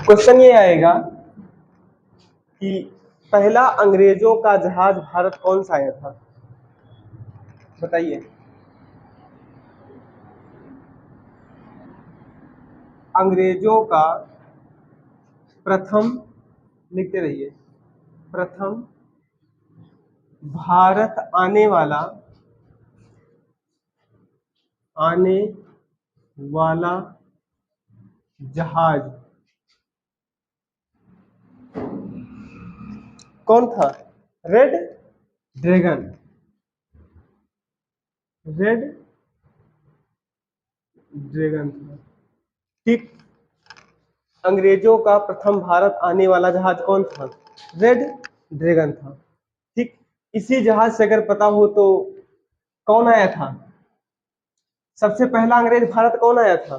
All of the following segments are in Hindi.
क्वेश्चन ये आएगा कि पहला अंग्रेजों का जहाज भारत कौन सा आया था, बताइए। अंग्रेजों का प्रथम, लिखते रहिए, प्रथम भारत आने वाला जहाज कौन था? Red dragon. रेड ड्रैगन था। ठीक, अंग्रेजों का प्रथम भारत आने वाला जहाज कौन था? रेड ड्रैगन था। ठीक, इसी जहाज से अगर पता हो तो कौन आया था सबसे पहला अंग्रेज भारत, कौन आया था?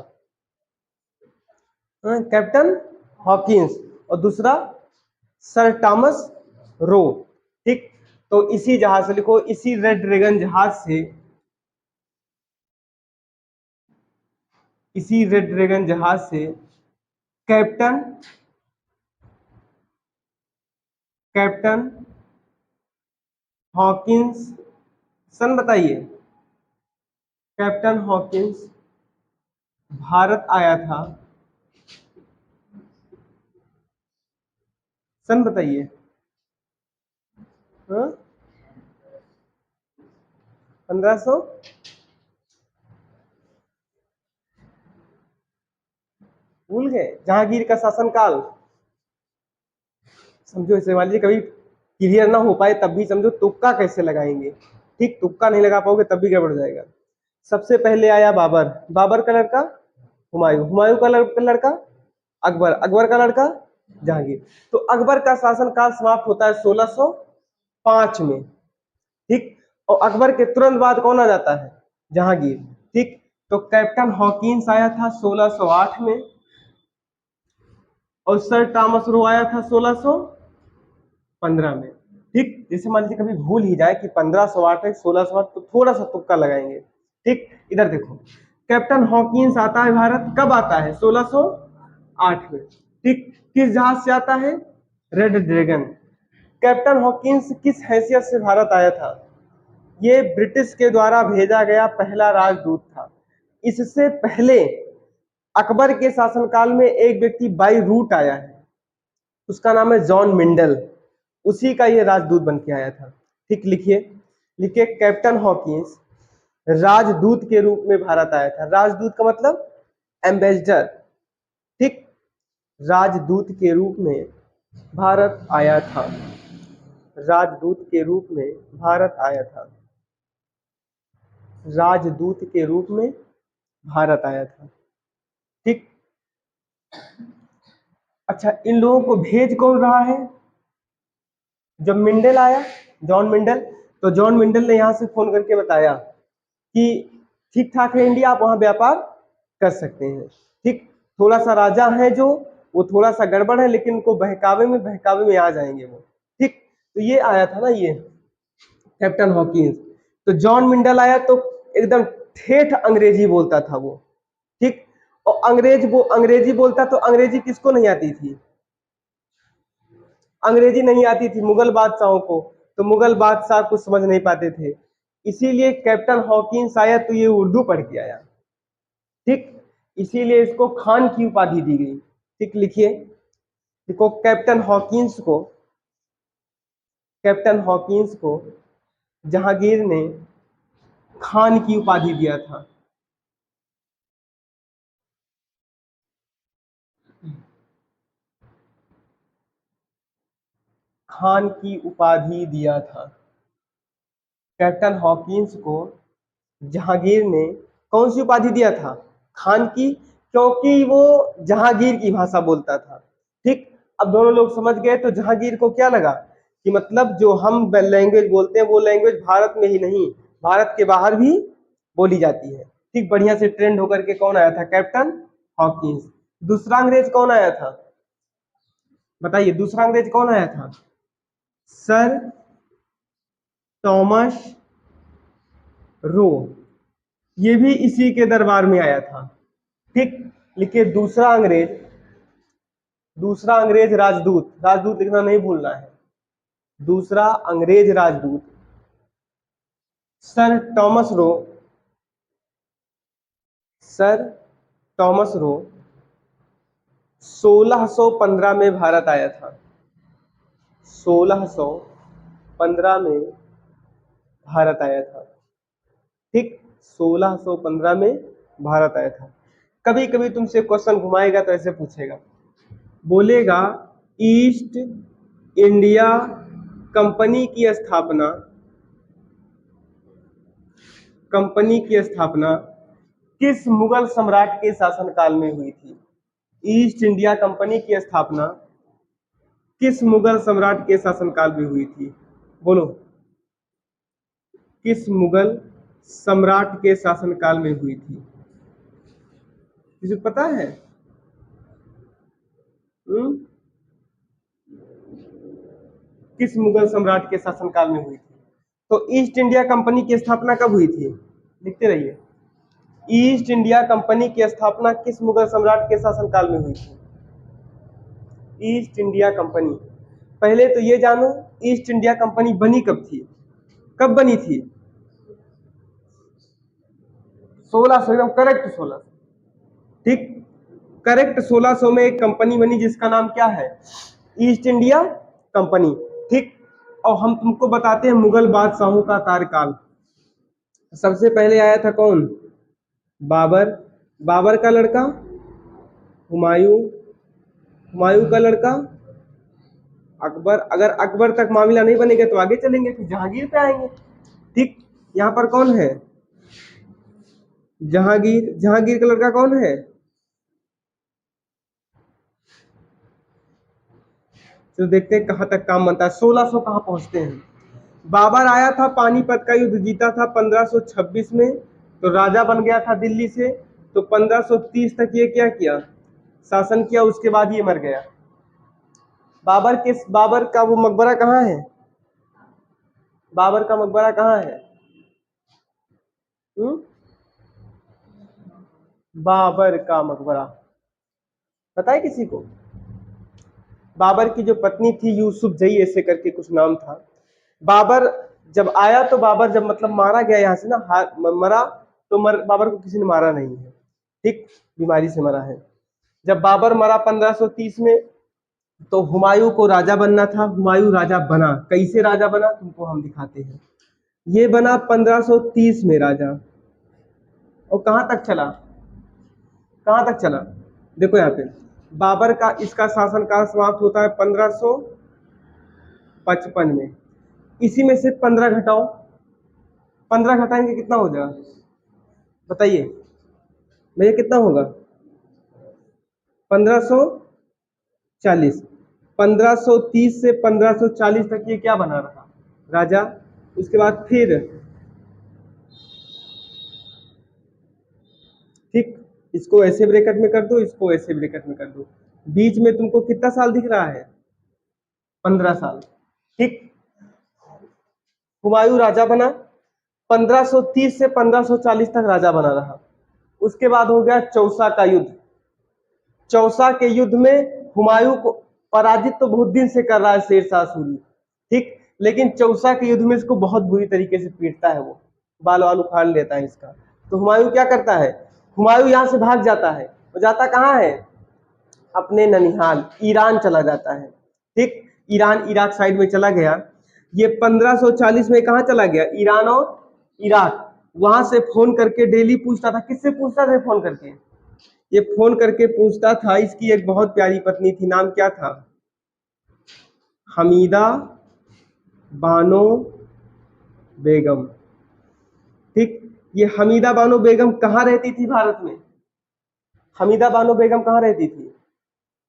कैप्टन हॉकिंस, और दूसरा सर टॉमस रो। ठीक, तो इसी जहाज से लिखो, इसी रेड ड्रैगन जहाज से, इसी रेड ड्रैगन जहाज से कैप्टन कैप्टन हॉकिंस, सन बताइए, कैप्टन हॉकिंस भारत आया था, सन बताइए। 1500, भूल गए? जहांगीर का शासनकाल, समझो इसे, मान लीजिए कभी क्लियर ना हो पाए तब भी समझो तुक्का कैसे लगाएंगे। ठीक, तुक्का नहीं लगा पाओगे तब भी गड़बड़ हो जाएगा। सबसे पहले आया बाबर, बाबर का लड़का हुमायूं, हुमायूं का लड़का अकबर, अकबर का लड़का जहांगीर। तो अकबर का शासनकाल समाप्त होता है 1605 में। ठीक, और अकबर के तुरंत बाद कौन आ जाता है? जहांगीर। ठीक, तो कैप्टन हॉकिंस आया था 1608 में, और सर टॉमस रो आया था 1615 में। ठीक, जैसे मान लीजिए कभी भूल ही जाए कि 1508 है 1608, तो थोड़ा सा तुक्का लगाएंगे। ठीक, इधर देखो, कैप्टन हॉकिंस आता है भारत, कब आता है? 1608 में। ठीक, किस जहाज से आता है? Red dragon. कैप्टन हॉकिंस किस हैसियत से भारत आया था? ये ब्रिटिश के द्वारा भेजा गया पहला राजदूत था। इससे पहले अकबर के शासनकाल में एक व्यक्ति बाई रूट आया है, उसका नाम है जॉन मिंडल, उसी का ये राजदूत बन के आया था। ठीक, लिखिए, लिखिए, कैप्टन हॉकिंस राजदूत के रूप में भारत आया था। राजदूत का मतलब एम्बेसडर। ठीक, राजदूत के रूप में भारत आया था, राजदूत के रूप में भारत आया था, राजदूत के रूप में भारत आया था। ठीक, अच्छा, इन लोगों को भेज कौन रहा है? जब मिंडल आया, जॉन मिंडल, तो जॉन मिंडल ने यहां से फोन करके बताया कि ठीक ठाक है इंडिया, आप वहां व्यापार कर सकते हैं। ठीक, थोड़ा सा राजा है जो, वो थोड़ा सा गड़बड़ है, लेकिन उनको बहकावे में आ जाएंगे वो। ठीक, तो ये आया था ना, ये कैप्टन हॉकिंस। तो जॉन मिंडल आया तो एकदम ठेठ अंग्रेजी बोलता था वो। ठीक, और अंग्रेजी बोलता, तो अंग्रेजी किसको नहीं आती थी? अंग्रेजी नहीं आती थी मुगल बादशाहों को, तो मुगल बादशाह कुछ समझ नहीं पाते थे, इसीलिए कैप्टन हॉकिंस आया तो ये उर्दू पढ़ के आया। ठीक, इसीलिए इसको खान की उपाधि दी गई। ठीक, लिखिए, देखो, कैप्टन हॉकिंस को जहांगीर ने खान की उपाधि दिया था। खान की उपाधि दिया था कैप्टन हॉकिंस को जहांगीर ने। कौन सी उपाधि दिया था? खान की, क्योंकि वो जहांगीर की भाषा बोलता था। ठीक, अब दोनों लोग समझ गए, तो जहांगीर को क्या लगा कि मतलब जो हम लैंग्वेज बोलते हैं वो लैंग्वेज भारत में ही नहीं, भारत के बाहर भी बोली जाती है। ठीक, बढ़िया से ट्रेंड होकर के कौन आया था? Captain Hawkins. दूसरा अंग्रेज कौन आया था, बताइए? दूसरा अंग्रेज कौन आया था? सर टॉमस रो, ये भी इसी के दरबार में आया था। ठीक, लिखिए, दूसरा अंग्रेज राजदूत, राजदूत लिखना नहीं भूलना है, दूसरा अंग्रेज राजदूत sir Thomas Roe, sir Thomas Roe 1615 में भारत आया था, 1615 में भारत आया था, ठीक, 1615 में भारत आया था। कभी कभी तुमसे क्वेश्चन घुमाएगा तो ऐसे पूछेगा, बोलेगा ईस्ट इंडिया कंपनी की स्थापना, कंपनी की स्थापना किस मुगल सम्राट के शासनकाल में हुई थी? ईस्ट इंडिया कंपनी की स्थापना किस मुगल सम्राट के शासनकाल में हुई थी? बोलो, किस मुगल सम्राट के शासनकाल में हुई थी? किसी को पता है? किस मुगल सम्राट के शासनकाल में हुई थी? तो ईस्ट इंडिया कंपनी की स्थापना कब हुई थी? लिखते रहिए, ईस्ट इंडिया कंपनी की स्थापना किस मुगल सम्राट के शासनकाल में हुई थी? ईस्ट इंडिया कंपनी, पहले तो ये जानो ईस्ट इंडिया कंपनी बनी कब थी, कब बनी थी? 1600, एकदम करेक्ट 1600, ठीक, करेक्ट 1600 में एक कंपनी बनी जिसका नाम क्या है? ईस्ट इंडिया कंपनी, ठीक। और हम तुमको बताते हैं मुगल बादशाहों का कार्यकाल। सबसे पहले आया था कौन? बाबर, बाबर का लड़का हुमायूं, हुमायूं का लड़का अकबर। अगर अकबर तक मामला नहीं बनेगा तो आगे चलेंगे, फिर जहांगीर पे आएंगे, ठीक। यहाँ पर कौन है? जहांगीर, जहांगीर का लड़का कौन है? तो देखते हैं कहाँ तक काम बनता है, 1600 कहाँ पहुंचते हैं। बाबर आया था, पानीपत का युद्ध जीता था 1526 में, तो राजा बन गया था दिल्ली से। तो 1530 तक ये क्या किया? शासन किया, उसके बाद ये मर गया। बाबर का वो मकबरा कहाँ है? बाबर का मकबरा कहाँ है? बाबर का मकबरा पता है किसी को? बाबर की जो पत्नी थी यूसुफ जई ऐसे करके कुछ नाम था। बाबर जब आया तो बाबर जब मतलब मारा गया यहाँ से ना, मरा तो बाबर को किसी ने मारा नहीं है, ठीक, बीमारी से मरा है। जब बाबर मरा 1530 में, तो हुमायूं को राजा बनना था, हुमायूं राजा बना। कैसे राजा बना तुमको हम दिखाते हैं। ये बना 1530 में राजा, और कहाँ तक चला, कहाँ तक चला? देखो यहाँ पे बाबर का इसका शासनकाल समाप्त होता है 1555 में। इसी में से 15 घटाओ, 15 घटाएंगे कितना हो जाएगा बताइए भैया, कितना होगा? 1540। 1530 से 1540 तक ये क्या बना रहा? राजा। उसके बाद फिर, ठीक, इसको ऐसे ब्रैकेट में कर दो, इसको ऐसे ब्रैकेट में कर दो, बीच में तुमको कितना साल दिख रहा है? 15 साल, ठीक। हुमायूं राजा बना, 1530 से 1540 तक राजा बना रहा। उसके बाद हो गया चौसा का युद्ध। चौसा के युद्ध में हुमायूं को पराजित तो बहुत दिन से कर रहा है शेरशाह सूरी, ठीक, लेकिन चौसा के युद्ध में इसको बहुत बुरी तरीके से पीटता है, वो बाल वाल उखाड़ लेता है इसका। तो हुमायूं क्या करता है? हुमायूं यहाँ से भाग जाता है। वो जाता कहाँ है? अपने ननिहाल, ईरान चला जाता है, ठीक, ईरान इराक साइड में चला गया। ये 1540 में कहाँ चला गया? ईरान और इराक। वहां से फोन करके डेली पूछता था, किससे पूछता था फोन करके? ये फोन करके पूछता था, इसकी एक बहुत प्यारी पत्नी थी, नाम क्या था? हमीदा बानो बेगम, ठीक। ये हमीदा बानो बेगम कहाँ रहती थी भारत में? हमीदा बानो बेगम कहाँ रहती थी?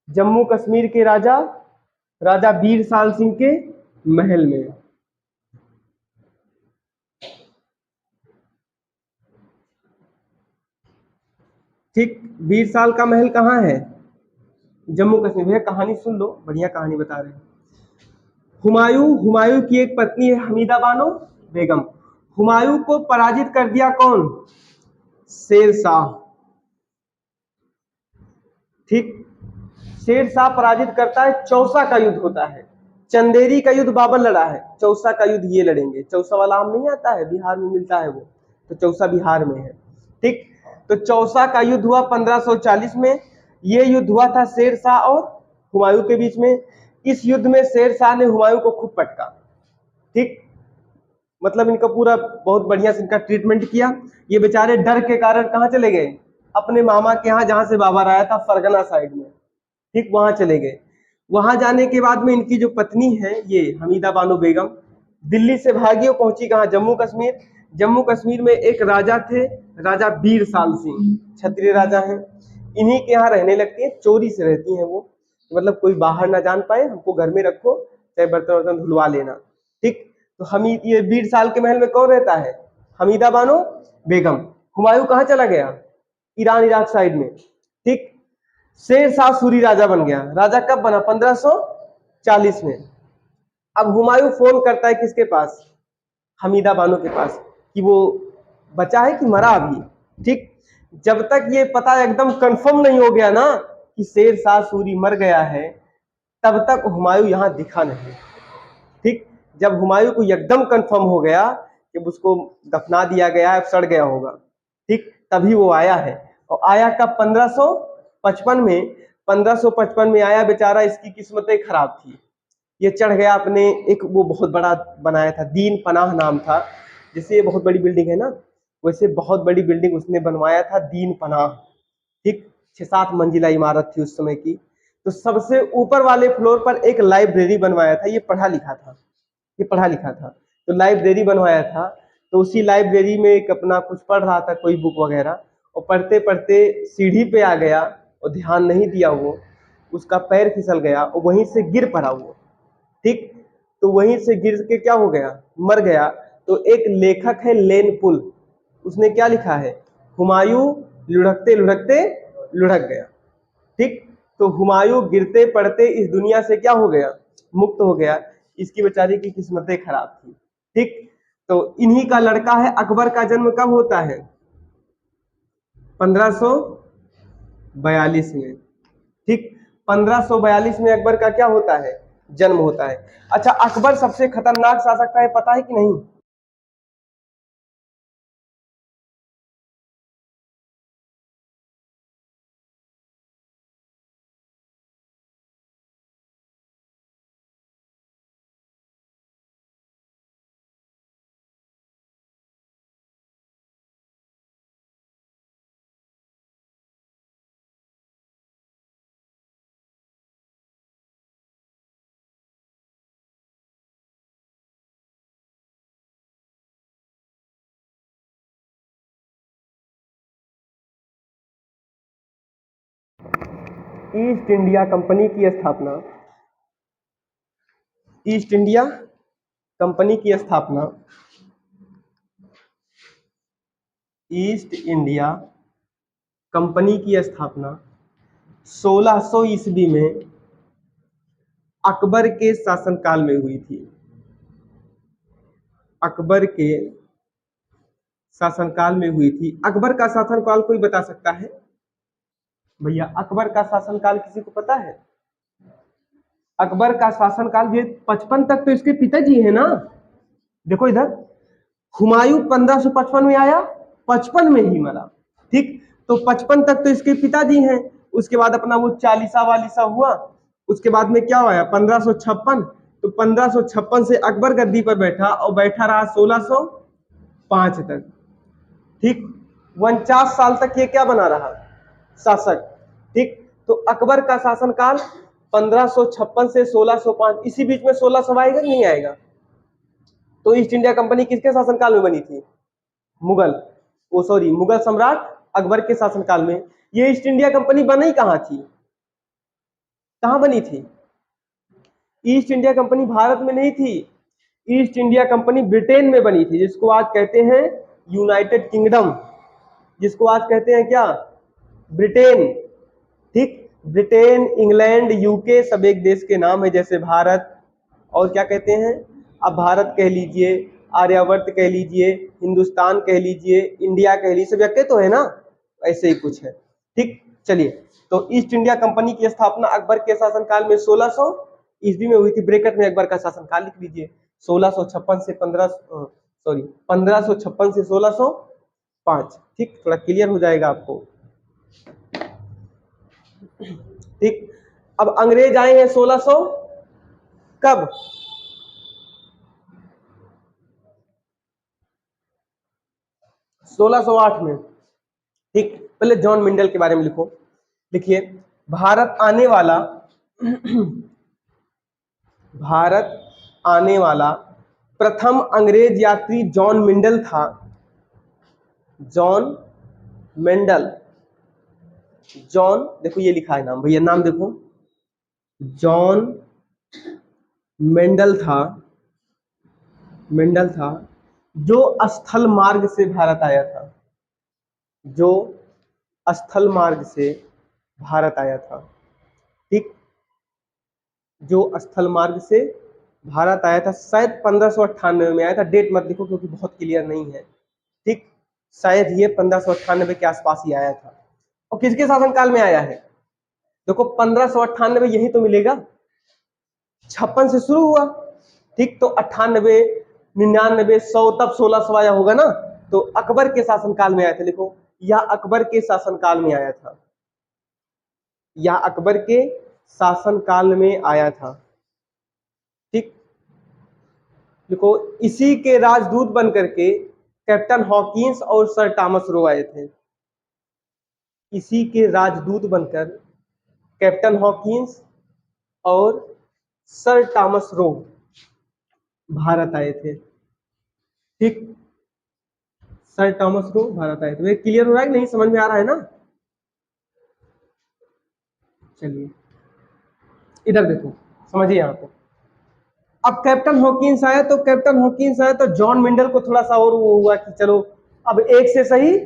जम्मू कश्मीर के राजा राजा वीर साल सिंह के महल में, ठीक। वीर साल का महल कहाँ है? जम्मू कश्मीर। भैया कहानी सुन लो, बढ़िया कहानी बता रहे हैं। हुमायूं, हुमायूं की एक पत्नी है हमीदा बानो बेगम। हुमायूं को पराजित कर दिया कौन? शेरशाह, ठीक, शेर शाह पराजित करता है, चौसा का युद्ध होता है। चंदेरी का युद्ध बाबर लड़ा है, चौसा का युद्ध ये लड़ेंगे। चौसा वाला आम नहीं आता है, बिहार में मिलता है वो, तो चौसा बिहार में है। ठीक, तो चौसा का युद्ध हुआ 1540 में। ये युद्ध हुआ था शेर शाह और हुमायूं के बीच में। इस युद्ध में शेर शाह ने हुमायूं को खूब पटका। ठीक, मतलब इनका पूरा बहुत बढ़िया से इनका ट्रीटमेंट किया। ये बेचारे डर के कारण कहाँ चले गए, अपने मामा के यहाँ, जहां से बाबर आया था, फरगना साइड में। ठीक, वहां चले गए। वहां जाने के बाद में इनकी जो पत्नी है ये हमीदा बानो बेगम, दिल्ली से भागी और पहुंची कहाँ, जम्मू कश्मीर। जम्मू कश्मीर में एक राजा थे, राजा बीर साल सिंह, क्षत्रिय राजा हैं। इन्हीं के यहाँ रहने लगती हैं, चोरी से रहती हैं वो, मतलब कोई बाहर ना जान पाए, हमको घर में रखो, चाहे बर्तन वर्तन धुलवा लेना। ठीक, तो हमीद, ये बीर साल के महल में कौन रहता है, हमीदा बानो बेगम। हुमायूं कहाँ चला गया, ईरान इराक साइड में। ठीक, शेर शाह सूरी राजा बन गया। राजा कब बना, 1540 में। अब हुमायूं फोन करता है किसके पास, हमीदा बानो के पास, कि वो बचा है कि मरा अभी। ठीक, जब तक ये पता एकदम कंफर्म नहीं हो गया ना कि शेर शाह सूरी मर गया है, तब तक हुमायूं यहां दिखा नहीं। ठीक, जब हुमायूं को एकदम कंफर्म हो गया कि उसको दफना दिया गया है, सड़ गया होगा, ठीक, तभी वो आया है। और आया कब, 1555 में। 1555 में आया, बेचारा इसकी किस्मतें खराब थी। ये चढ़ गया अपने, एक वो बहुत बड़ा बनाया था, दीन पनाह नाम था। जैसे ये बहुत बड़ी बिल्डिंग है ना, वैसे बहुत बड़ी बिल्डिंग उसने बनवाया था, दीन पनाह। ठीक, 6-7 मंजिला इमारत थी उस समय की। तो सबसे ऊपर वाले फ्लोर पर एक लाइब्रेरी बनवाया था। ये पढ़ा लिखा था, ये पढ़ा लिखा था, तो लाइब्रेरी बनवाया था। तो उसी लाइब्रेरी में एक अपना कुछ पढ़ रहा था, कोई बुक वगैरह, और पढ़ते पढ़ते सीढ़ी पे आ गया और ध्यान नहीं दिया वो, उसका पैर फिसल गया और वहीं से गिर पड़ा वो। ठीक, तो वहीं से गिर के क्या हो गया, मर गया। तो एक लेखक है लेन पुल, उसने क्या लिखा है, हुमायूं लुढ़कते लुढ़कते लुढ़क गया। ठीक, तो हुमायूं गिरते पड़ते इस दुनिया से क्या हो गया, मुक्त हो गया। इसकी बेचारी की किस्मतें खराब थी। ठीक, तो इन्हीं का लड़का है अकबर। का जन्म कब होता है, 1542 में। ठीक, 1542 में अकबर का क्या होता है, जन्म होता है। अच्छा, अकबर सबसे खतरनाक शासक था, ये पता है कि नहीं। ईस्ट इंडिया कंपनी की स्थापना, ईस्ट इंडिया कंपनी की स्थापना, ईस्ट इंडिया कंपनी की स्थापना 1600 ईस्वी में अकबर के शासनकाल में हुई थी। अकबर के शासनकाल में हुई थी। अकबर का शासनकाल कोई बता सकता है भैया, अकबर का शासनकाल किसी को पता है। अकबर का शासनकाल, ये 55 तक तो इसके पिताजी है ना। देखो इधर, हुमायूं 1555 में आया, 55 में ही मरा। ठीक, तो 55 तक तो इसके पिताजी हैं। उसके बाद अपना वो चालीसा वालीसा हुआ, उसके बाद में क्या हुआ, 1556। तो 1556 से अकबर गद्दी पर बैठा और बैठा रहा 1605 तक। ठीक, 49 साल तक ये क्या बना रहा, शासक। ठीक, तो अकबर का शासनकाल 1556 से 1605, इसी बीच में 1600 आएगा नहीं आएगा। तो ईस्ट इंडिया कंपनी किसके शासनकाल में बनी थी, मुगल, वो सॉरी मुगल सम्राट अकबर के शासनकाल में। ये ईस्ट इंडिया कंपनी बनी कहाँ थी, कहाँ बनी थी। ईस्ट इंडिया कंपनी भारत में नहीं थी, ईस्ट इंडिया कंपनी ब्रिटेन में बनी थी, जिसको आज कहते हैं यूनाइटेड किंगडम, जिसको आज कहते हैं क्या, ब्रिटेन। ठीक, ब्रिटेन, इंग्लैंड, यूके सब एक देश के नाम है, जैसे भारत, और क्या कहते हैं, अब भारत कह लीजिए, आर्यावर्त कह लीजिए, हिंदुस्तान कह लीजिए, इंडिया कह लीजिए, सब एक तो है ना, ऐसे ही कुछ है। ठीक, चलिए, तो ईस्ट इंडिया कंपनी की स्थापना अकबर के शासनकाल में 1600 ईस्वी में हुई थी। ब्रैकेट में अकबर का शासनकाल लिख लीजिए। 1656 से 1556 से 1605। ठीक, थोड़ा क्लियर हो जाएगा आपको। ठीक, अब अंग्रेज आए हैं 1600 कब? 1608 में। ठीक, पहले जॉन मिंडल के बारे में लिखो। लिखिए, भारत आने वाला भारत आने वाला प्रथम अंग्रेज यात्री जॉन मिंडल था। जॉन मेंडल, जॉन, देखो ये लिखा है नाम, भैया नाम देखो, जॉन मेंडल था जो स्थल मार्ग से भारत आया था। जो स्थल मार्ग से भारत आया था। ठीक, जो स्थल मार्ग से भारत आया था, शायद 1598 में आया था। डेट मत लिखो क्योंकि बहुत क्लियर नहीं है। ठीक, शायद ये 1598 के आसपास ही आया था। और किसके शासनकाल में आया है? देखो 1598 यही तो मिलेगा, 56 से शुरू हुआ। ठीक, तो 98, 99, 100, तब 1600 आया होगा ना। तो अकबर के शासनकाल में आया था। देखो, यह अकबर के शासनकाल में आया था। यह अकबर के शासनकाल में आया था। ठीक, देखो, इसी के राजदूत बन करके कैप्टन हॉकिंस और सर टॉमस रो आए थे। इसी के राजदूत बनकर कैप्टन हॉकिंस और सर टॉमस रो भारत आए थे। ठीक, सर टॉमस रो भारत आए थे। क्लियर हो रहा है कि नहीं? समझ में आ रहा है ना? चलिए, इधर देखो, समझिए यहाँ पे। अब कैप्टन हॉकिंस आया तो जॉन मिंडल को थोड़ा सा और वो हुआ कि चलो अब एक से सही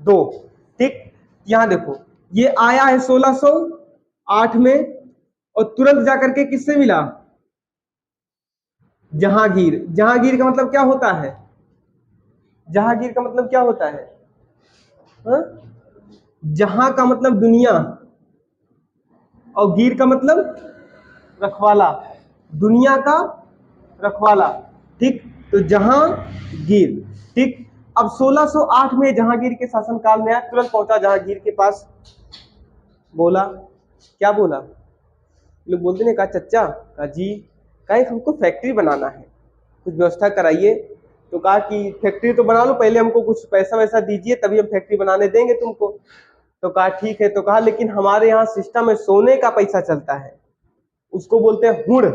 दो। ठीक, यहां देखो, ये आया है 1608 में और तुरंत जाकर के किससे मिला? जहांगीर। जहांगीर का मतलब क्या होता है? जहांगीर का मतलब क्या होता है? हा? जहां का मतलब दुनिया और गिर का मतलब रखवाला, दुनिया का रखवाला। ठीक, तो जहांगीर। ठीक, अब 1608 में जहांगीर के शासनकाल में आया, तुरंत पहुंचा जहांगीर के पास। बोला, क्या बोला? लोग बोलते ने, कहा चच्चा, कहा जी, कहा एक हमको फैक्ट्री बनाना है, कुछ व्यवस्था कराइए। तो कहा कि फैक्ट्री तो बना लो, पहले हमको कुछ पैसा वैसा दीजिए तभी हम फैक्ट्री बनाने देंगे तुमको। तो कहा ठीक है। तो कहा लेकिन हमारे यहाँ सिस्टम में सोने का पैसा चलता है, उसको बोलते हैं हुड़।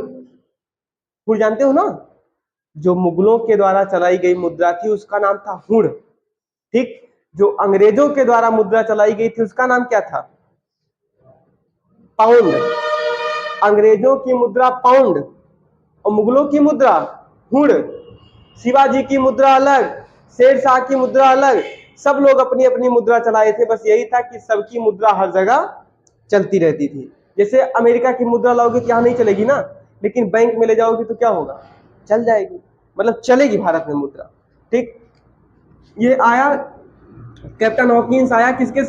हुड़ जानते हो ना? जो मुगलों के द्वारा चलाई गई मुद्रा थी उसका नाम था हुड़। ठीक, जो अंग्रेजों के द्वारा मुद्रा चलाई गई थी उसका नाम क्या था? पाउंड। अंग्रेजों की मुद्रा पाउंड और मुगलों की मुद्रा हुड़। शिवाजी की मुद्रा अलग, शेर शाह की मुद्रा अलग, सब लोग अपनी अपनी मुद्रा चलाए थे। बस यही था कि सबकी मुद्रा हर जगह चलती रहती थी। जैसे अमेरिका की मुद्रा लाओगे तो यहाँ नहीं चलेगी ना, लेकिन बैंक में ले जाओगे तो क्या होगा? चल जाएगी, मतलब चलेगी भारत में मुद्रा। ठीक, ये आया, कैप्टन हॉकिंस आया किसके?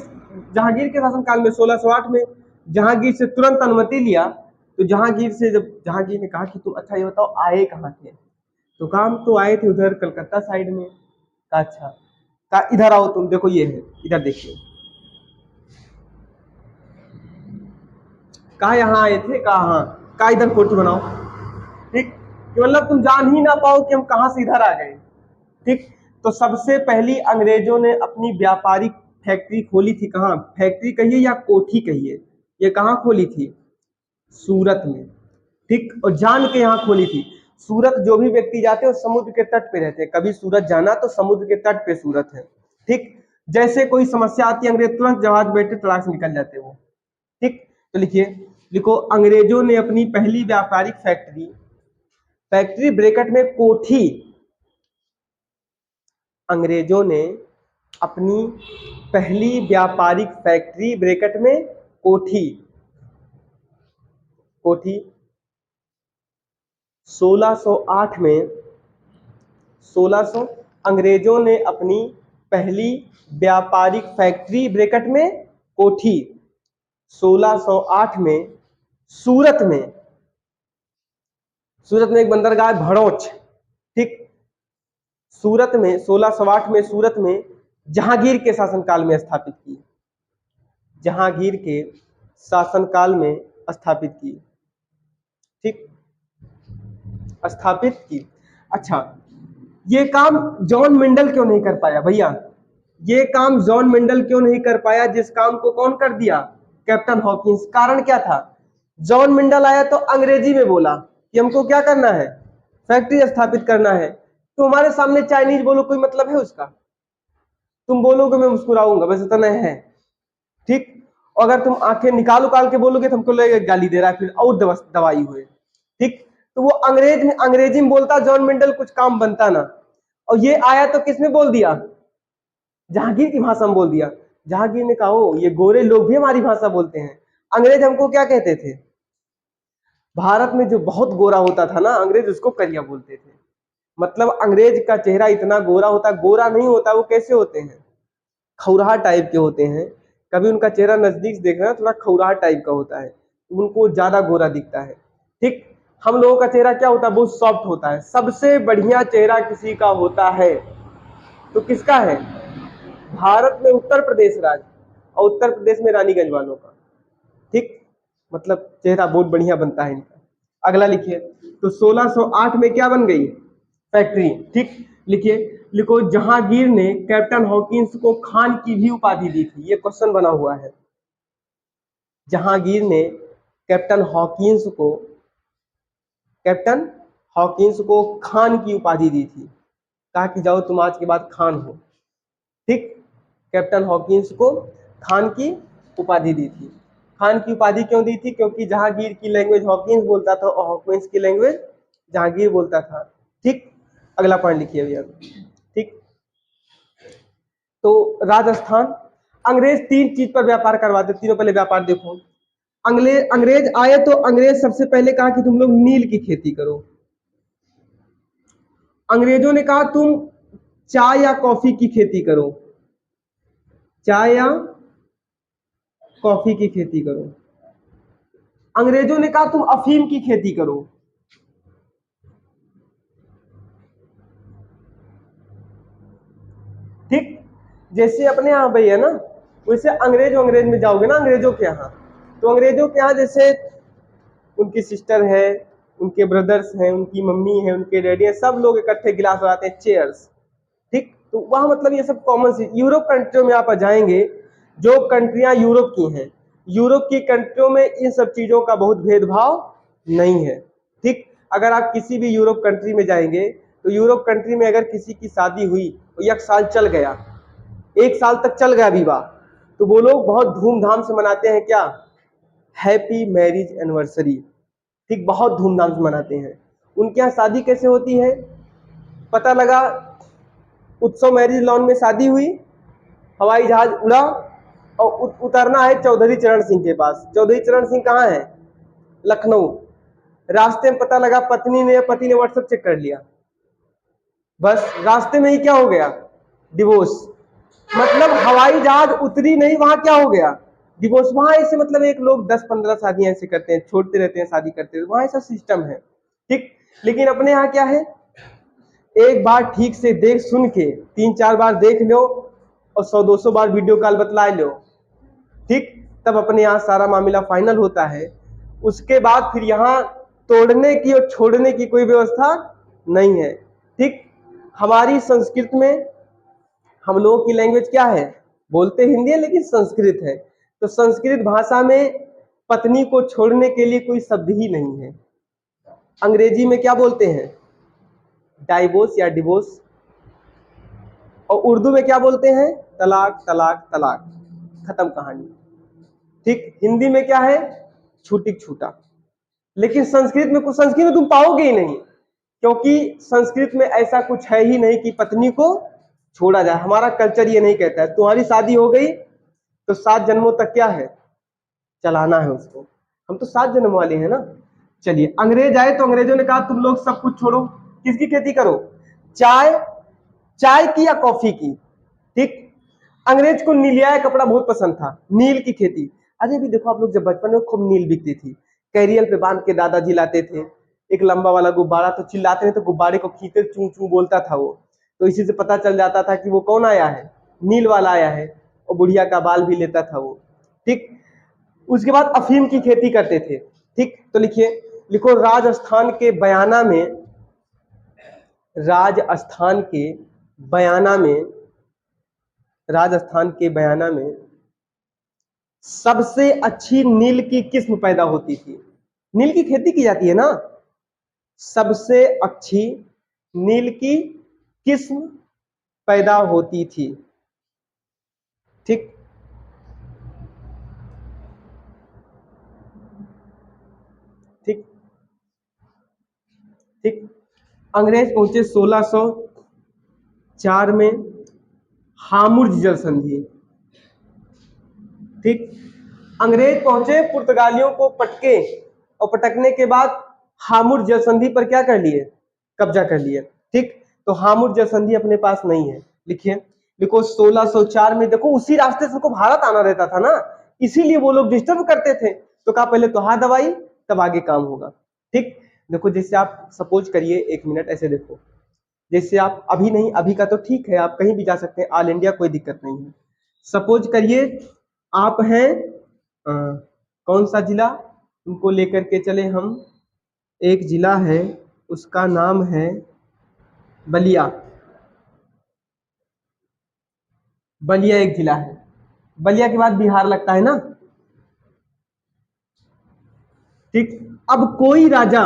जहांगीर के शासनकाल में 1608 में। जहांगीर से तुरंत अनुमति लिया। तो जहांगीर से जब जहांगीर ने कहा कि तुम अच्छा ये बताओ आए कहाँ थे? तो काम तो आए थे उधर कलकत्ता साइड में। कहा अच्छा, कहा इधर आओ तुम, देखो ये है, इधर देखिए। कहा यहाँ आए थे? कहा हाँ। कहा इधर कोठी बनाओ। ठीक, कि मतलब तुम जान ही ना पाओ कि हम कहाँ से इधर आ गए। ठीक, तो सबसे पहली अंग्रेजों ने अपनी व्यापारिक फैक्ट्री खोली थी कहाँ? फैक्ट्री कहिए या कोठी कहिए, ये कहाँ खोली थी? सूरत में। ठीक, और जान के यहाँ खोली थी। सूरत जो भी व्यक्ति जाते हैं वो समुद्र के तट पे रहते हैं। कभी सूरत जाना तो समुद्र के तट पे सूरत है। ठीक, जैसे कोई समस्या आती है अंग्रेज तुरंत जहाज बैठे तड़ाक से निकल जाते हैं वो। ठीक, तो लिखिए, लिखो, अंग्रेजों ने अपनी पहली व्यापारिक फैक्ट्री, फैक्ट्री ब्रैकेट में कोठी, अंग्रेजों ने अपनी पहली व्यापारिक फैक्ट्री ब्रैकेट में कोठी, कोठी 1608 में, 1600 अंग्रेजों ने अपनी पहली व्यापारिक फैक्ट्री ब्रैकेट में कोठी 1608 में सूरत में एक बंदरगाह है भड़ोच, ठीक। सूरत में 1608 में सूरत में जहांगीर के शासनकाल में स्थापित की, जहांगीर के शासनकाल में स्थापित की, ठीक, स्थापित की। अच्छा, ये काम जॉन मिंडल क्यों नहीं कर पाया भैया? ये काम जॉन मिंडल क्यों नहीं कर पाया, जिस काम को कौन कर दिया? Captain Hawkins. कारण क्या था? जॉन मिंडल आया तो अंग्रेजी में बोला कि हमको क्या करना है, फैक्ट्री स्थापित करना है। तुम्हारे सामने चाइनीज बोलो, कोई मतलब है उसका? तुम बोलोगे मैं मुस्कुराऊंगा, बस इतना है, ठीक। अगर तुम आंखें निकाल उकाल के बोलोगे तो हमको लगेगा गाली दे रहा है, फिर और दवाई हुए, ठीक। तो वो अंग्रेजी में बोलता जॉन मिंडल, कुछ काम बनता ना। और ये आया तो किसने बोल दिया? जहांगीर की भाषा में बोल दिया। जहांगीर ने कहा ओ, ये गोरे लोग भी हमारी भाषा बोलते हैं। अंग्रेज हमको क्या कहते थे? भारत में जो बहुत गोरा होता था ना, अंग्रेज उसको करिया बोलते थे। मतलब अंग्रेज का चेहरा इतना गोरा होता, गोरा नहीं होता, वो कैसे होते हैं? खौराहा टाइप के होते हैं। कभी उनका चेहरा नजदीक से देखना, थोड़ा खौराहा टाइप का होता है, उनको ज्यादा गोरा दिखता है, ठीक। हम लोगों का चेहरा क्या होता है? बहुत सॉफ्ट होता है। सबसे बढ़िया चेहरा किसी का होता है तो किसका है? भारत में उत्तर प्रदेश राज्य और उत्तर प्रदेश में रानीगंज वालों का, ठीक। मतलब चेहरा बहुत बढ़िया बनता है इनका। अगला लिखिए, तो 1608 में क्या बन गई? फैक्ट्री, ठीक। लिखिए, लिखो, जहांगीर ने कैप्टन हॉकिंस को खान की भी उपाधि दी थी। ये क्वेश्चन बना हुआ है। जहांगीर ने कैप्टन हॉकिंस को खान की उपाधि दी थी, कहा कि जाओ तुम आज के बाद खान हो, ठीक। कैप्टन हॉकिंस को खान की उपाधि दी थी। खान की उपाधि क्यों दी थी? क्योंकि जहांगीर की लैंग्वेज हॉकिंस बोलता था और हॉकिंस की लैंग्वेज जहांगीर बोलता था, ठीक। अगला पॉइंट लिखिए भैया, ठीक। तो राजस्थान, अंग्रेज तीन चीज पर व्यापार करवाते, तीनों पहले व्यापार देखो। अंग्रेज आए तो अंग्रेज सबसे पहले कहा कि तुम लोग नील की खेती करो। अंग्रेजों ने कहा तुम चाय या कॉफी की खेती करो, चाय या कॉफी की खेती करो। अंग्रेजों ने कहा तुम अफीम की खेती करो। ठीक, जैसे अपने यहाँ भाई है ना, वैसे अंग्रेज में जाओगे ना, अंग्रेजों के यहाँ, तो अंग्रेजों के यहाँ जैसे उनकी सिस्टर है, उनके ब्रदर्स हैं, उनकी मम्मी है, उनके डैडी है, सब लोग इकट्ठे गिलास लगाते हैं, चेयर्स, ठीक। तो वहां मतलब ये सब कॉमन सी। यूरोप कंट्रियों में आप जाएंगे, जो कंट्रियां यूरोप की हैं, यूरोप की कंट्रियों में इन सब चीजों का बहुत भेदभाव नहीं है, ठीक। अगर आप किसी भी यूरोप कंट्री में जाएंगे तो यूरोप कंट्री में अगर किसी की शादी हुई तो 1 साल चल गया, 1 साल तक चल गया विवाह, तो वो लोग बहुत धूमधाम से मनाते हैं, क्या? हैप्पी मैरिज एनिवर्सरी, ठीक, बहुत धूमधाम से मनाते हैं। उनके यहाँ शादी कैसे होती है? पता लगा उत्सव मैरिज लॉन में शादी हुई, हवाई जहाज उड़ा और उतरना है चौधरी चरण सिंह के पास। चौधरी चरण सिंह कहाँ है? लखनऊ। रास्ते में पता लगा पति ने व्हाट्सएप चेक कर लिया, बस रास्ते में ही क्या हो गया? डिवोर्स। मतलब हवाई जहाज उतरी नहीं, वहां क्या हो गया? डिवोर्स। वहां ऐसे मतलब एक लोग 10-15 शादियां ऐसे करते हैं, छोड़ते रहते हैं, शादी करते हैं, वहां ऐसा सिस्टम है, ठीक। लेकिन अपने यहाँ क्या है? एक बार ठीक से देख सुन के 3-4 बार देख लो और 100-200 बार वीडियो कॉल बतला लो, ठीक, तब अपने यहाँ सारा मामला फाइनल होता है। उसके बाद फिर यहाँ तोड़ने की और छोड़ने की कोई व्यवस्था नहीं है, ठीक। हमारी संस्कृत में हम लोगों की लैंग्वेज क्या है? बोलते हिंदी है लेकिन संस्कृत है, तो संस्कृत भाषा में पत्नी को छोड़ने के लिए कोई शब्द ही नहीं है। अंग्रेजी में क्या बोलते हैं? डाइवोर्स या डिवोर्स। और उर्दू में क्या बोलते हैं? तलाक तलाक तलाक, खत्म कहानी, ठीक। हिंदी में क्या है? छूटी छूटा। लेकिन संस्कृत में तुम पाओगे ही नहीं, क्योंकि संस्कृत में ऐसा कुछ है ही नहीं कि पत्नी को छोड़ा जाए। हमारा कल्चर ये नहीं कहता है। तुम्हारी शादी हो गई तो 7 जन्मों तक क्या है? चलाना है उसको। हम तो 7 जन्म वाले हैं ना। चलिए, अंग्रेज आए तो अंग्रेजों ने कहा तुम लोग सब कुछ छोड़ो, किसकी खेती करो? चाय चाय की या कॉफी की, ठीक। अंग्रेज को नीलिया कपड़ा बहुत पसंद था, नील की खेती। अरे भी देखो आप लोग, जब बचपन में खूब नील बिकती थी, कैरियल पे बांध के दादाजी लाते थे, एक लंबा वाला गुब्बारा, तो चिल्लाते थे तो गुब्बारे को खींचते चू चू बोलता था वो, तो इसी से पता चल जाता था कि वो कौन आया है, नील वाला आया है, और बुढ़िया का बाल भी लेता था वो। ठीक। उसके बाद अफीम की खेती करते थे। ठीक, तो लिखिए, लिखो राजस्थान के बयाना में, राजस्थान के बयाना में, राजस्थान के बयाना में सबसे अच्छी नील की किस्म पैदा होती थी। नील की खेती की जाती है ना, सबसे अच्छी नील की किस्म पैदा होती थी। ठीक, ठीक, ठीक। अंग्रेज पहुंचे 1604 में, हामुर्ज जल संधि। ठीक, अंग्रेज पहुंचे, पुर्तगालियों को पटके, और पटकने के बाद हामुर्ज जल संधि पर क्या कर लिए, कब्जा कर लिए। ठीक, तो हामुर्ज जल संधि अपने पास नहीं है। लिखिए, देखो 1604 में, देखो उसी रास्ते से उनको भारत आना रहता था ना, इसीलिए वो लोग डिस्टर्ब करते थे, तो कहा पहले तो हाथ दवाई, तब आगे काम होगा। ठीक, देखो जैसे आप सपोज करिए, एक मिनट ऐसे देखो, जैसे आप अभी नहीं, अभी का तो ठीक है, आप कहीं भी जा सकते हैं, ऑल इंडिया कोई दिक्कत नहीं है। सपोज करिए आप हैं कौन सा जिला, उनको लेकर के चले हम, एक जिला है, उसका नाम है बलिया। बलिया एक जिला है, बलिया के बाद बिहार लगता है ना। ठीक, अब कोई राजा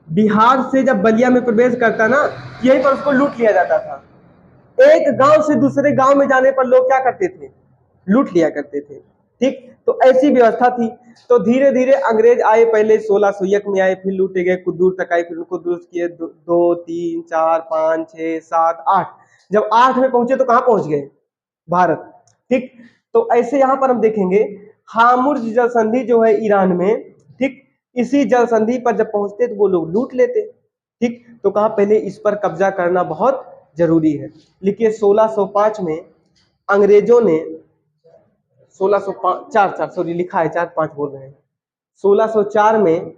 बिहार से जब बलिया में प्रवेश करता ना, यहीं पर उसको लूट लिया जाता था। एक गांव से दूसरे गांव में जाने पर लोग क्या करते थे, लूट लिया करते थे। ठीक, तो ऐसी व्यवस्था थी। तो धीरे धीरे अंग्रेज आए, पहले 1601 में आए, फिर लूटे गए, कुछ दूर तक आए, फिर उनको दुरुस्त किए, 2 3 4 5 6 7 8, जब 8 में पहुंचे तो कहां पहुंच गए, भारत। ठीक, तो ऐसे यहां पर हम देखेंगे, हामुर्ज जल संधि जो है ईरान में, ठीक, इसी जल संधि पर जब पहुंचते तो वो लोग लूट लेते। ठीक, तो कहा पहले इस पर कब्जा करना बहुत जरूरी है। लिखिए 1605 में अंग्रेजों ने, 1605 चार चार सॉरी लिखा है 4 5 बोल रहे हैं, 1604 में,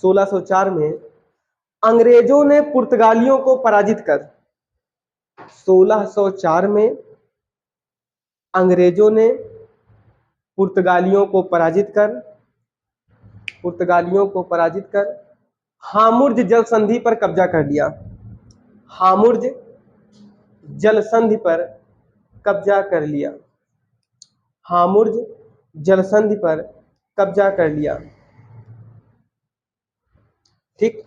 1604 में अंग्रेजों ने पुर्तगालियों को पराजित कर, 1604 में अंग्रेजों ने पुर्तगालियों को पराजित कर, पुर्तगालियों को पराजित कर हामुर्ज जल संधि पर कब्जा कर लिया। हामुर्ज जल संधि पर कब्जा कर लिया, हामुर्ज जल संधि पर कब्जा कर लिया। ठीक,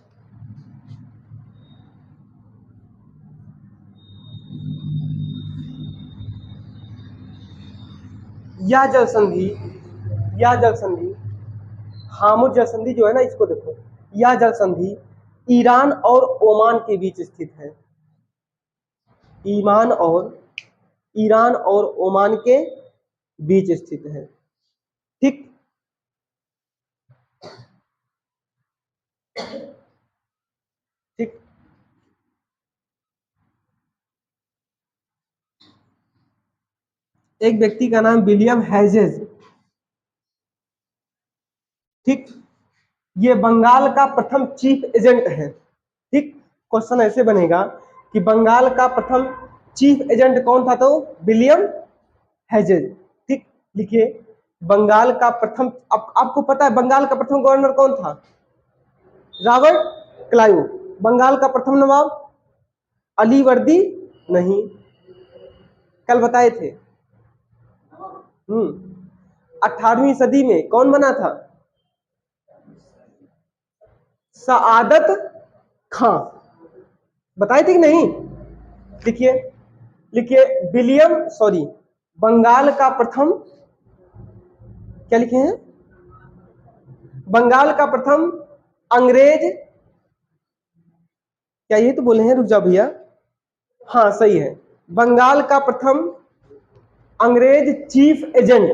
यह जल संधि, यह जल संधि, हामुर्ज जल संधि जो है ना, इसको देखो, यह जल संधि ईरान और ओमान के बीच स्थित है। ईमान और, ईरान और ओमान के बीच स्थित है। ठीक, ठीक, एक व्यक्ति का नाम विलियम हेजेस। ठीक, ये बंगाल का प्रथम चीफ एजेंट है। ठीक, क्वेश्चन ऐसे बनेगा कि बंगाल का प्रथम चीफ एजेंट कौन था, तो विलियम हेजेस। ठीक, लिखिए बंगाल का प्रथम, आपको पता है बंगाल का प्रथम गवर्नर कौन था, रॉबर्ट क्लाइव। बंगाल का प्रथम नवाब अलीवर्दी, नहीं, कल बताए थे। 18वीं सदी में कौन बना था, सआदत खां, बताए थे कि नहीं। लिखिए, लिखिए विलियम, सॉरी, बंगाल का प्रथम, क्या लिखे हैं, बंगाल का प्रथम अंग्रेज, क्या ये तो बोले हैं, रुक जाओ भैया, हाँ सही है, बंगाल का प्रथम अंग्रेज चीफ एजेंट,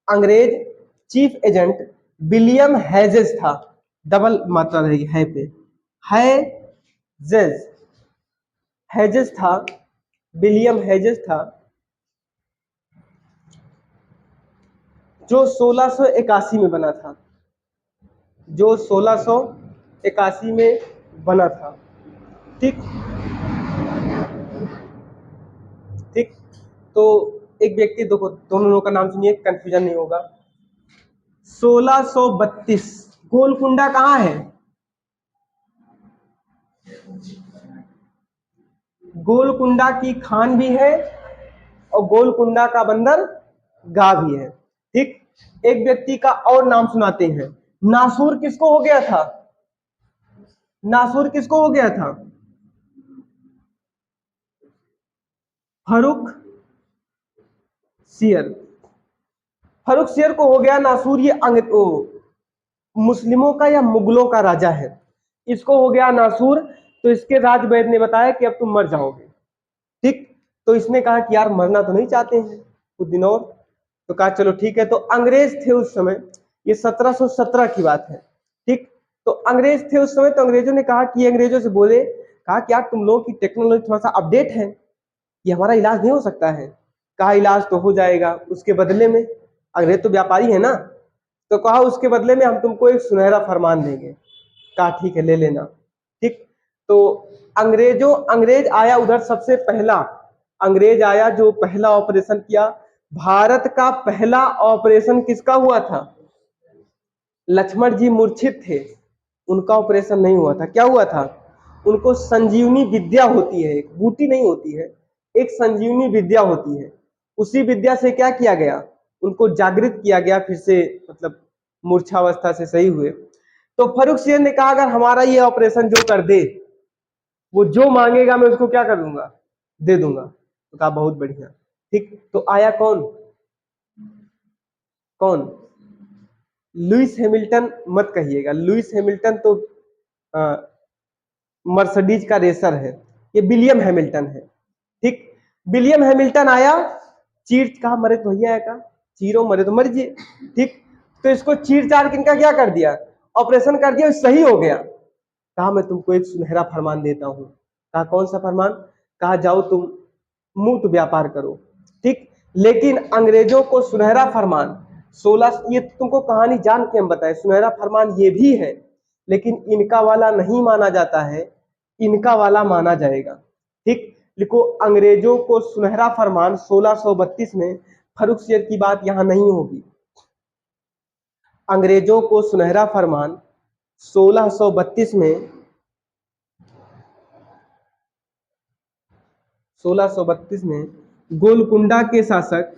अंग्रेज चीफ एजेंट विलियम हेजेस था। डबल मात्रा रहेगी है पे, हेजेस, हेजेस था, विलियम हेजेस था। जो 1681 में बना था, जो 1681 में बना था। ठीक ठीक। तो एक व्यक्ति, देखो दोनों लोगों का नाम सुनिए, कंफ्यूजन नहीं होगा। 1632। गोलकुंडा कहाँ है? गोलकुंडा की खान भी है और गोलकुंडा का बंदर गाह भी है। ठीक। एक व्यक्ति का और नाम सुनाते हैं। नासूर किसको हो गया था? नासूर किसको हो गया था? फरुख सियर। फरुख सियर को हो गया नासूर। ये मुस्लिमों का या मुगलों का राजा है, इसको हो गया नासूर। तो इसके राजवैद ने बताया कि अब तुम मर जाओगे। ठीक। तो इसने कहा कि यार मरना तो नहीं चाहते हैं कुछ दिन और। तो कहा चलो ठीक है। तो अंग्रेज थे उस समय, ये 1717 की बात है। ठीक। तो अंग्रेज थे उस समय, तो अंग्रेजों ने कहा कि अंग्रेजों से बोले, कहा कि यार तुम लोगों की टेक्नोलॉजी थोड़ा सा अपडेट है, ये हमारा इलाज नहीं हो सकता है। कहा इलाज तो हो जाएगा, उसके बदले में, अंग्रेज तो व्यापारी है ना, तो कहा उसके बदले में हम तुमको एक सुनहरा फरमान देंगे। कहा ठीक है ले लेना। ठीक। तो अंग्रेज आया उधर सबसे पहला। अंग्रेज आया, जो पहला ऑपरेशन किया, भारत का पहला ऑपरेशन किसका हुआ था? लक्ष्मण जी मूर्छित थे, उनका ऑपरेशन नहीं हुआ था। क्या हुआ था? उनको संजीवनी विद्या होती है, एक बूटी नहीं होती है, एक संजीवनी विद्या होती है। उसी विद्या से क्या किया गया? उनको जागृत किया गया, फिर से मतलब मूर्छावस्था से सही हुए। तो फर्रुख सिंह ने कहा अगर हमारा ये ऑपरेशन जो कर दे, वो जो मांगेगा मैं उसको क्या कर दूंगा, दे दूंगा। तो कहा बहुत बढ़िया। ठीक। तो आया कौन? कौन? लुइस हैमिल्टन मत कहिएगा, लुइस हैमिल्टन तो मर्सिडीज का रेसर है, ये विलियम हैमिल्टन है। ठीक। विलियम हैमिल्टन आया, चीर, कहा मरे तो भैया का, चीरो मरे तो मर जिए। ठीक। तो इसको चीर चार के इनका क्या कर दिया, ऑपरेशन कर दिया, सही हो गया। कहा मैं तुमको एक सुनहरा फरमान देता हूं। कहा कौन सा फरमान? कहा जाओ तुम मुक्त व्यापार करो। ठीक। लेकिन अंग्रेजों को सुनहरा फरमान 16, ये तुमको कहानी जान के हम बताए, सुनहरा फरमान ये भी है, लेकिन इनका वाला नहीं माना जाता है, इनका वाला माना जाएगा। ठीक। लिखो अंग्रेजों को सुनहरा फरमान 1632 में। फर्रुख सियर की बात यहां नहीं होगी। अंग्रेजों को सुनहरा फरमान 1632 में, 1632 में गोलकुंडा के शासक,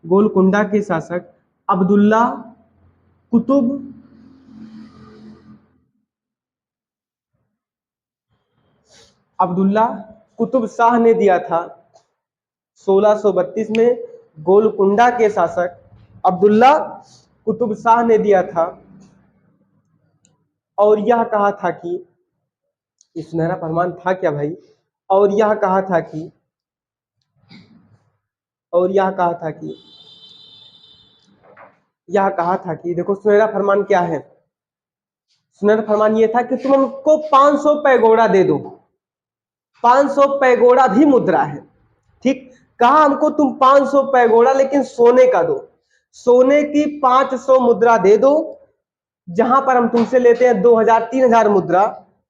गोलकुंडा के शासक अब्दुल्ला कुतुब, अब्दुल्ला कुतुब शाह ने दिया था। 1632 में गोलकुंडा के शासक अब्दुल्ला कुतुब शाह ने दिया था, और यह कहा था कि, ये सुनहरा फरमान था क्या भाई? और यह कहा था कि, और यह कहा था कि, यह कहा था कि देखो सुनहरा फरमान क्या है। सुनहरा फरमान यह था कि तुम हमको 500 पैगोड़ा दे दो। 500 पैगोड़ा भी मुद्रा है। ठीक। कहा हमको तुम 500 पैगोड़ा लेकिन सोने का दो, सोने की 500 मुद्रा दे दो। जहां पर हम तुमसे लेते हैं 2000 3000 मुद्रा,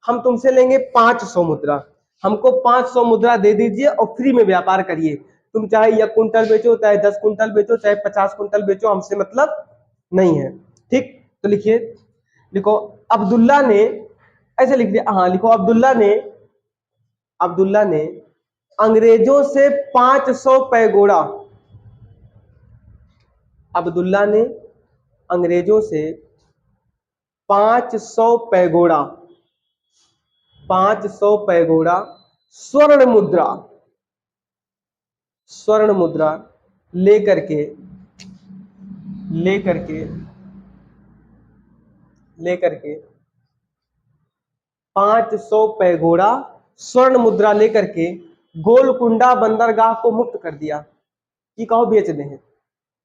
हम तुमसे लेंगे 500 मुद्रा। हमको 500 मुद्रा दे दीजिए और फ्री में व्यापार करिए। तुम चाहे 1 कुंटल बेचो, चाहे 10 कुंटल बेचो, चाहे 50 कुंटल बेचो, हमसे मतलब नहीं है। ठीक। तो लिखिए, लिखो अब्दुल्ला ने, ऐसे लिख दिया, हाँ लिखो अब्दुल्ला ने, अब्दुल्ला ने अंग्रेजों से 500 पैगोड़ा, अब्दुल्ला ने अंग्रेजों से 500 पैगोड़ा, 500 पैगोड़ा स्वर्ण मुद्रा, स्वर्ण मुद्रा लेकर के, लेकर के, लेकर के 500 पैगोड़ा स्वर्ण मुद्रा लेकर के गोलकुंडा बंदरगाह को मुक्त कर दिया। कि कहो बेच दे,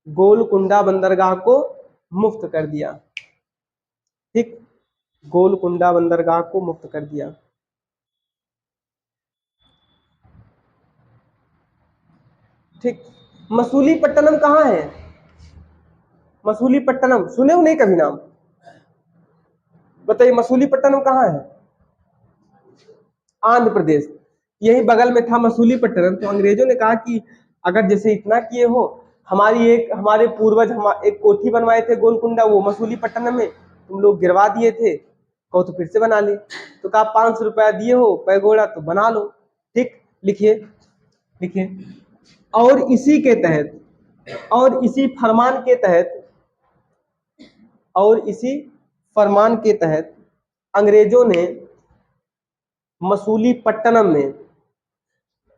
गोलकुंडा बंदरगाह को मुक्त कर दिया। ठीक। गोलकुंडा बंदरगाह को मुक्त कर दिया। ठीक। मसूलीपट्टनम कहाँ है? मसूलीपट्टनम सुने हो नहीं कभी नाम? बताइए मसूलीपट्टनम कहाँ है? आंध्र प्रदेश। यही बगल में था मसूलीपट्टनम। तो अंग्रेजों ने कहा कि अगर जैसे इतना किए हो, हमारे पूर्वज एक कोठी बनवाए थे गोलकुंडा, वो मसूलीपट्टनम में तुम लोग गिरवा दिए थे, कहो तो फिर से बना ले। तो कहा 500 रुपया दिए हो पैगोड़ा तो बना लो। ठीक, लिखिए लिखिए। और इसी के तहत और इसी फरमान के तहत और इसी फरमान के तहत अंग्रेजों ने मसूलीपट्टनम में,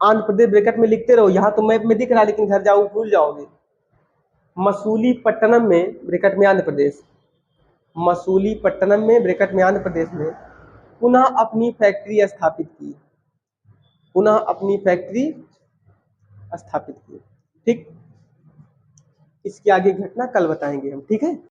आंध्र प्रदेश ब्रैकेट में लिखते रहो, यहां तो मैप में दिख रहा है लेकिन घर जाओ भूल जाओगे। मसूलीपट्टनम में ब्रैकेट में आंध्र प्रदेश, मसूलीपट्टनम में ब्रैकेट में आंध्र प्रदेश में पुनः अपनी फैक्ट्री स्थापित की, पुनः अपनी फैक्ट्री स्थापित की। ठीक, इसकी आगे घटना कल बताएंगे हम, ठीक है।